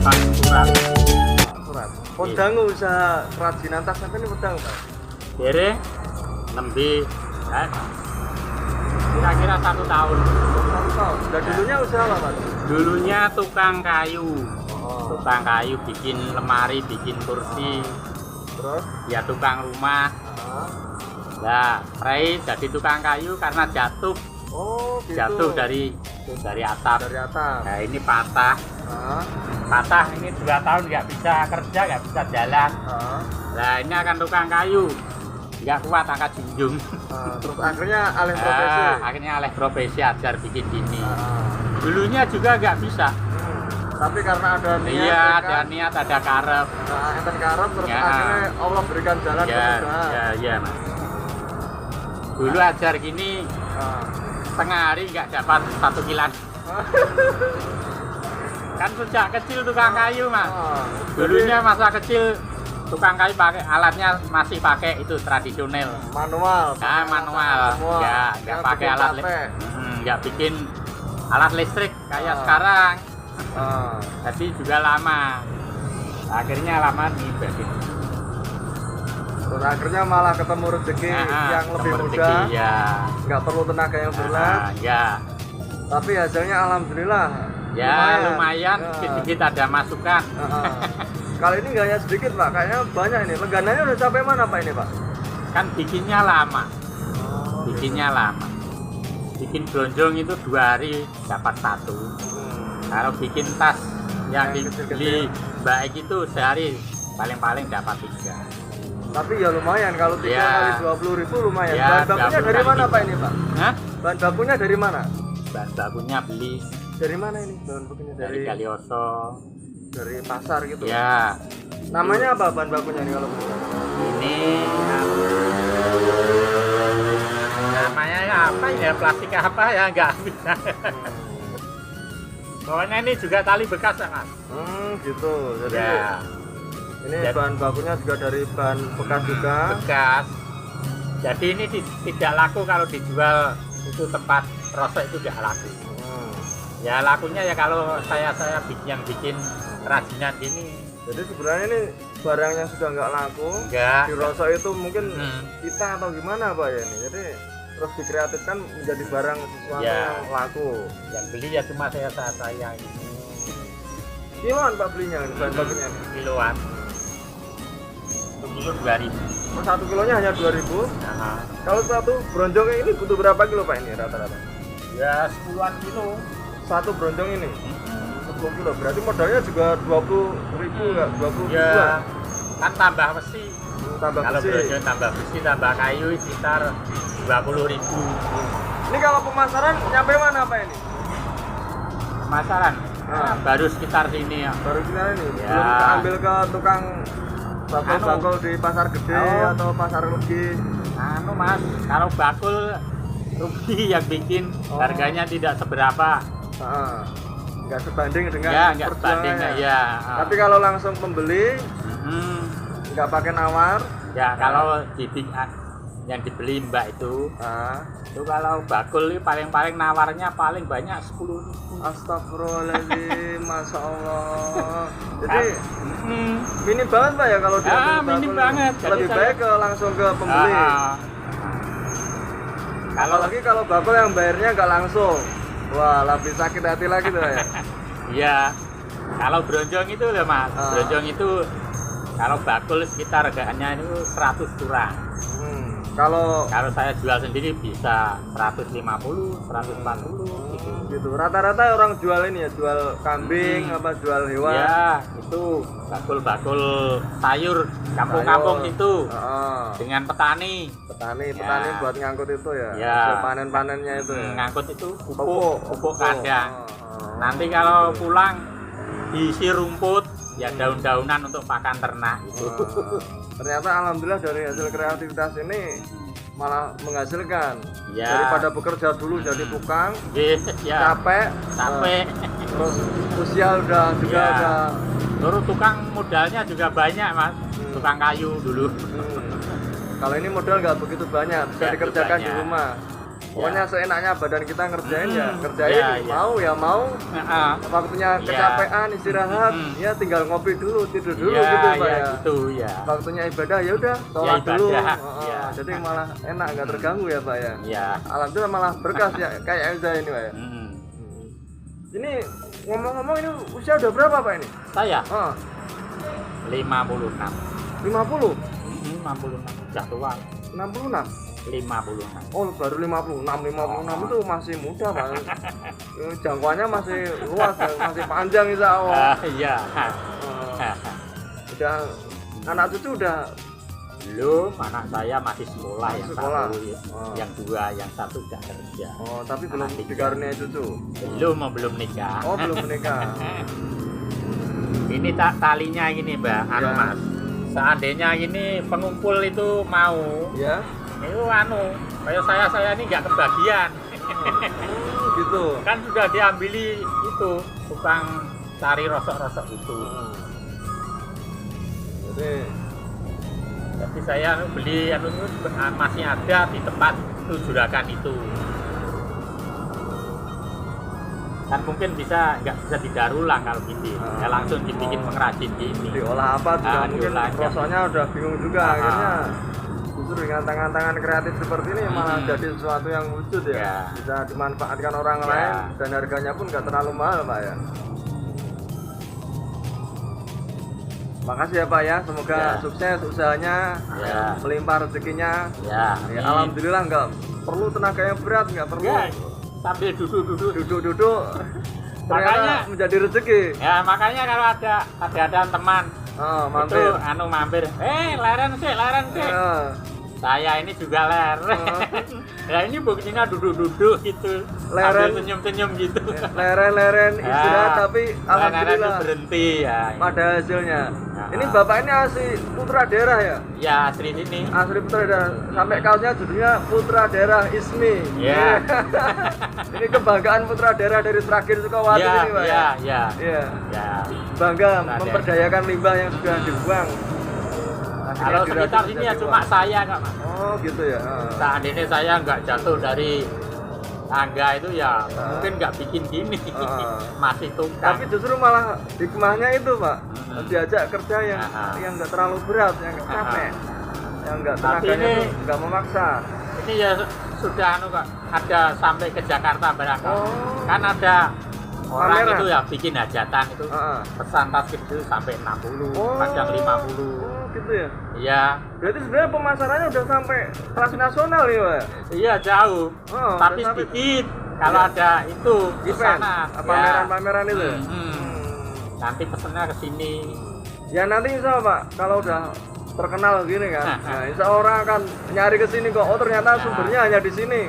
dapat surat. Surat. Podang usaha kerajinan tas sampai ini podang, Pak. Kere nembe kira-kira 1 tahun. 1 tahun. Dan dulunya usaha apa, Pak? Dulunya tukang kayu. Oh. Tukang kayu bikin lemari, bikin kursi. Terus? Ya tukang rumah. Ah. Nah, Rai jadi tukang kayu karena jatuh. Oh, gitu. Jatuh dari atap. Dari atas. Nah, ini patah. Ah. Patah ini 2 tahun nggak bisa kerja, nggak bisa jalan. Ah. Nah, ini akan tukang kayu. Nggak kuat angkat junjung. Terus akhirnya alih profesi. Akhirnya alih profesi ajar bikin gini. Ah. Dulunya juga nggak bisa. Tapi karena ada niat, Iya, kan? ada niat, ada karep. Nah, enten karep terus Ya. akhirnya Allah berikan jalan Ya, kemudahan. ya, Mas. Dulu ajar gini Ah. setengah hari nggak dapat 1 kilan. Kan sejak kecil tukang kayu, Mas. Ah. Dulunya masa kecil tukang kayu pakai alatnya masih pakai itu tradisional. Manual. Manual. Semua. Nggak Yang pakai bikin alat capek. nggak bikin alat listrik kayak Ah. sekarang. Ah. Jadi juga lama. Akhirnya lama nih bikin. Terus akhirnya malah ketemu rezeki yang lebih mudah, Ya. nggak perlu tenaga yang berat, Ya. tapi hasilnya alhamdulillah Ya lumayan, Ya. sedikit ada masukan. Kali ini nggak hanya sedikit, Pak, kayaknya banyak ini. Legananya udah sampai mana, Pak, ini, Pak? Kan bikinnya lama. Bikinnya lama. Bikin bronjong itu 2 hari dapat 1. Kalau bikin tas yang Yang dibeli kecil-kecil. baik itu sehari paling-paling dapat 3. Tapi ya lumayan, kalau 3 Ya. kali 20.000 lumayan. Ya, Bahan bakunya 20 dari kali mana, 3. Pak, ini, Pak? Hah? Bahan bakunya dari mana? Bahan bakunya beli Dari mana ini bahan bakunya? dari Galioso. Dari pasar gitu. Ya, Namanya apa bahan bakunya nih kalau begitu? ini namanya apa ya, plastik apa ya, nggak bisa. Pokoknya ini juga tali bekas ya, Mas. Gitu. Jadi Ya, ini Jadi- bahan bakunya juga dari bahan bekas juga. bekas. Jadi ini tidak laku kalau dijual itu tempat rosok itu tidak laku. Ya lakunya ya kalau saya yang bikin kerajinan ini. Jadi sebenarnya ini barang yang sudah nggak laku, Enggak. di rosok itu mungkin Hmm. kita atau gimana, Pak, ya ini. Jadi terus dikreatifkan menjadi barang sesuatu Ya. yang laku. Yang beli ya cuma saya ini. Kiloan, Pak, belinya bahan bakunya ini. Kiloan. 1 kilo 2.000. Oh, 1 kilonya hanya 2.000. Nah, Kalau satu bronjong ini butuh berapa kilo, Pak, ini rata-rata? ya 10-an kilo. Satu bronjong ini 10 kilo. Berarti modalnya juga 20.000 nggak? 20 Ya ribuan. kan tambah besi. Tambah Kalau besi. bronjong tambah besi tambah kayu sekitar 20.000. Ini kalau pemasaran nyampe mana, Pak, ini? Pemasaran baru sekitar sini ya. Baru kita ini Ya. belum kita ambil ke tukang bakul-bakul di pasar gede Oh. atau pasar legi. Anu Mas, kalau bakul rugi yang bikin, harganya tidak seberapa. Nggak sebanding dengan Ya nggak sebanding perjuangannya. ya. Tapi kalau langsung pembeli Hmm, nggak pakai nawar. ya kalau yang dibeli Mbak itu kalau bakul ini paling nawarnya paling banyak 10.000. Astagfirullahaladzim, Masya Allah. Jadi Hmm. minim banget, Pak, ya kalau Ya, diambil minim bakul. banget. Jadi Lebih saya- baik langsung ke pembeli. Kalau Apalagi kalau bakul yang bayarnya nggak langsung. Wah, lebih sakit hati lagi tuh ya. iya, kalau bronjong itu loh Mas, bronjong itu kalau bakul sekitar harganya itu 100 kurang. Kalau Kalau saya jual sendiri bisa 150, 140 gitu. gitu, rata-rata orang jual ini ya, jual kambing apa jual hewan. Ya, itu bakul-bakul sayur kampung-kampung Sayur. itu Heeh. dengan petani. Petani Ya. buat ngangkut itu ya. Ya. Hasil panen-panennya itu ya. Ngangkut itu Pupuk, pupuk kandang. Heeh. Nanti kalau pulang diisi rumput, ya daun-daunan untuk pakan ternak itu. Ternyata alhamdulillah dari hasil kreativitas ini malah menghasilkan. Ya. Daripada bekerja dulu jadi tukang, Ya, capek, capek. terus usia udah juga Ya. udah Terus tukang modalnya juga banyak Mas, tukang kayu dulu. Kalau ini modal nggak begitu banyak, bisa Nggak dikerjakan di banyak. rumah. Pokoknya seenaknya badan kita ngerjain ya kerjain, Ya, ya. mau ya mau. Heeh. Waktunya kecapean istirahat, ya tinggal ngopi dulu, tidur dulu Ya, gitu Pak ya, ya. gitu ya. Waktunya ibadah ya udah sholat dulu. ibadah, Heeh. ya. Jadi malah enak nggak terganggu ya Pak ya. Ya. Alhamdulillah malah berkah ya kayak Elza ini Pak ya. Mm. Ini ngomong-ngomong ini usia udah berapa Pak ini? Saya Ah, 56. 50, 56 udah tua. 66. 56. Oh baru 56 itu masih muda Pak. Jangkauannya masih luas, masih panjang insya Allah. Iya. Udah anak cucu udah Belum, anak saya masih sekolah, Masih yang sekolah. satu, Oh. yang dua, yang satu udah kerja. tapi belum Anak tiga. dikaruniai cucu. Belum nikah. Oh belum menikah. Ini talinya ini Mbak, anu Ya. Mas. Seandainya ini pengumpul itu mau, Ya. itu kayak saya ini nggak kebagian. Gitu. Kan sudah diambili itu tukang cari rosok-rosok itu. Jadi Tapi saya beli masih ada di tempat itu juragan itu. Kan mungkin nggak bisa didaur ulang kalau gini. Ya langsung dibikin pengrajin gini. diolah apa juga mungkin diolah aja. rosoknya udah bingung juga akhirnya. Justru dengan tangan-tangan kreatif seperti ini malah jadi sesuatu yang wujud ya. Ya. Bisa dimanfaatkan orang Ya. lain dan harganya pun nggak terlalu mahal Pak ya. Makasih ya Pak ya, semoga Ya. sukses usahanya, Ya. melimpah rezekinya. Ya, Ya, amin. alhamdulillah nggak perlu tenaga yang berat, nggak perlu Ya, sambil duduk-duduk. duduk-duduk. Ternyata Makanya- menjadi rezeki. Ya makanya kalau ada teman Oh, itu mampir. mampir, leren sih. Ya. Saya ini juga leren. Ya ini buktinya duduk-duduk gitu, Leren. sambil senyum-senyum gitu. Leren-leren istirahat tapi leren alhamdulillah berhenti ya. pada hasilnya. Ya. Ini bapak ini asli putra daerah ya? Ya asli ini. Asli putra daerah. Sampai kaosnya judulnya Putra Daerah Ismi. Ya. Ini kebanggaan putra daerah dari Sragen Sukawati Ya, ini Pak. ya, ya. Iya. Ya. Bangga Putra memperdayakan limbah yang sudah dibuang. Kalau Akhirnya sekitar dirajut sini ya jadi cuma uang. saya Kak Mas. Oh gitu ya. Seandainya saya nggak jatuh dari tangga itu ya mungkin nggak bikin gini. Masih tukang. Tapi justru malah hikmahnya itu Pak, diajak kerja yang Ah. yang nggak terlalu berat, yang nggak capek, yang nggak Tapi tenaganya ini- tuh nggak memaksa. Ini ya sudah Kak, ada sampai ke Jakarta barangkali. Oh. Kan ada orang Pameran. itu ya bikin hajatan itu Ah. pesan tas itu sampai 60, kadang 50. Oh gitu ya. Iya. Berarti sebenarnya pemasarannya udah sampai kelas nasional ya Pak? Iya jauh. Oh, Tapi udah sampai- sedikit kalau Iya. ada itu ke Event, sana. pameran-pameran itu ya? Nanti pesennya ke sini. Ya nanti insya Allah Pak, kalau udah terkenal gini kan, nah, insya Allah orang akan nyari ke sini kok. Oh ternyata Ya. sumbernya hanya di sini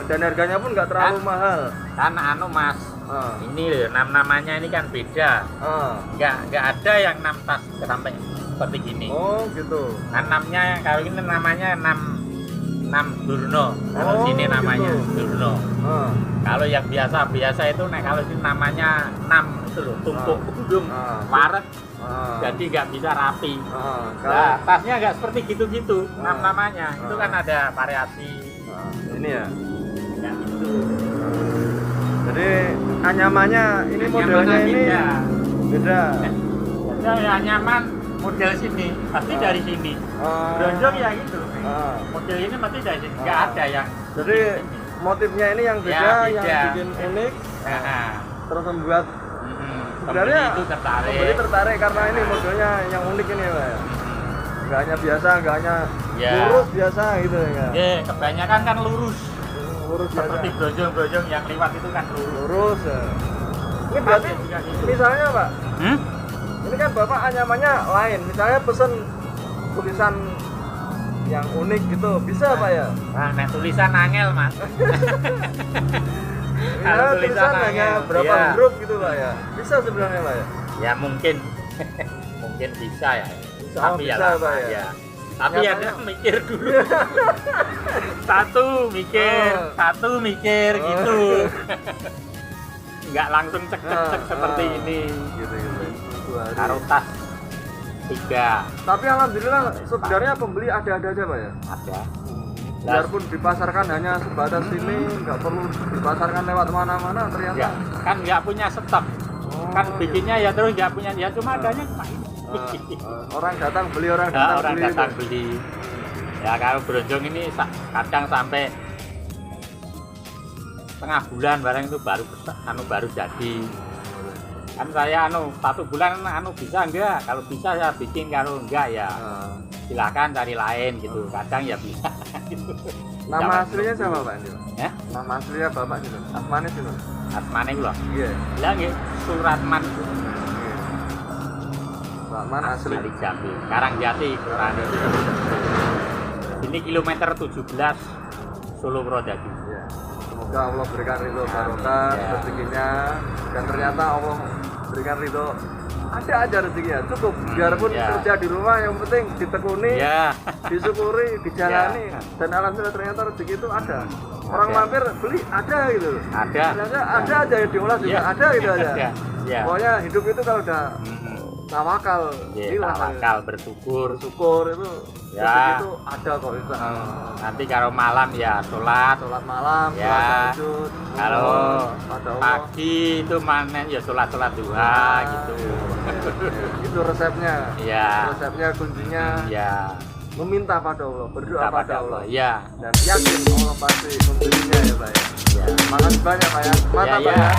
dan harganya pun nggak terlalu Kan? mahal. Kan Mas, Ah. ini loh, namanya ini kan beda. Ah. Nggak ada yang 6 tas sampai seperti gini. Oh gitu. Kan kalau ini namanya 6 Durno. Kalau Oh, sini namanya gitu. Durno. Ah. Kalau yang biasa itu kalau ini namanya 6 itu loh, tumpuk punggung, Ah. waret. Ah. Jadi nggak bisa rapi. Ah. Nah, tasnya nggak seperti gitu-gitu, Ah. namanya. Itu Ah. kan ada variasi. Ini ya. Nggak gitu. Jadi anyamannya ini Anyamannya modelnya ini beda. beda. Jadi ya nyaman model sini, pasti Ah. dari sini. Ah. Bronjong ya gitu. Ah. Model ini pasti dari sini. Nggak Ah. ada yang Jadi sini. motifnya ini yang beda, Ya, beda. yang bikin unik, Nah, terus membuat sebenarnya sebenarnya itu tertarik. pembeli tertarik karena ini modelnya yang unik ini Pak ya. Nggak hanya biasa, nggak hanya Ya. lurus biasa gitu ya. Kebanyakan kan lurus. Lurus biasa. Seperti brojong-brojong yang lewat itu kan lurus. Lurus ya. Ini berarti Pakai juga gitu. misalnya Pak, Hmm? ini kan Bapak anyamannya lain. Misalnya pesen tulisan yang unik gitu, bisa Pak ya? Nah, tulisan angel, Mas. Kalau Ya, tulisan hanya angel, berapa iya. huruf gitu Pak ya? Bisa sebenarnya Pak ya? Ya mungkin mungkin bisa ya. Insya Allah Tapi ya bisa, lama Pak, ya. ya. Tapi ya Nyatanya- dia mikir dulu. Satu mikir, Oh. satu mikir gitu. Nggak langsung cek-cek seperti ini. Gitu. Taruh tas 3 Tapi alhamdulillah sebenarnya pembeli ada-ada aja Pak ya? ada. biarpun dipasarkan hanya sebatas sini, nggak perlu dipasarkan lewat mana-mana ternyata. Ya, kan nggak punya stok. Kan bikinnya ya terus nggak punya, ya cuma adanya cuma ini. Orang datang beli, orang Ya, datang orang beli. datang beli. Ya kalau bronjong ini kadang sampai setengah bulan barang itu baru baru jadi. Kan saya 1 bulan bisa enggak? Kalau bisa ya bikin, kalau enggak ya silakan cari lain gitu. Kadang ya bisa. Gitu. Nama aslinya siapa Pak ini? Ya? Nama aslinya Bapak gitu. Asmane gitu. Asmane lho. Iya. Lah nggih Suratman. Suratman asli. Asli Jambi. Karangjati kelurahan. Ini kilometer 17 Solo Purwodadi. Iya. Semoga Allah berikan ridho barokah rezekinya, dan ternyata Allah berikan ridho, ada aja rezekinya, cukup biarpun kerja di rumah, yang penting ditekuni, disyukuri, dijalani, dan alhamdulillah ternyata rezeki itu ada. Orang mampir beli ada gitu, ada aja yang diolah juga ada gitu aja. Pokoknya hidup itu kalau udah tawakal, tawakal, bersyukur itu rezeki itu ada kok itu. Nanti kalau malam ya sholat malam, ya. tahajud, Kalau pagi itu manen ya sholat duha gitu. Itu resepnya. Ya. Resepnya kuncinya. Ya. Meminta pada Allah, berdoa pada Allah. Ya. Dan yakin Allah pasti memberinya ya Pak ya. Makasih banyak Pak ya. Mantap Pak ya.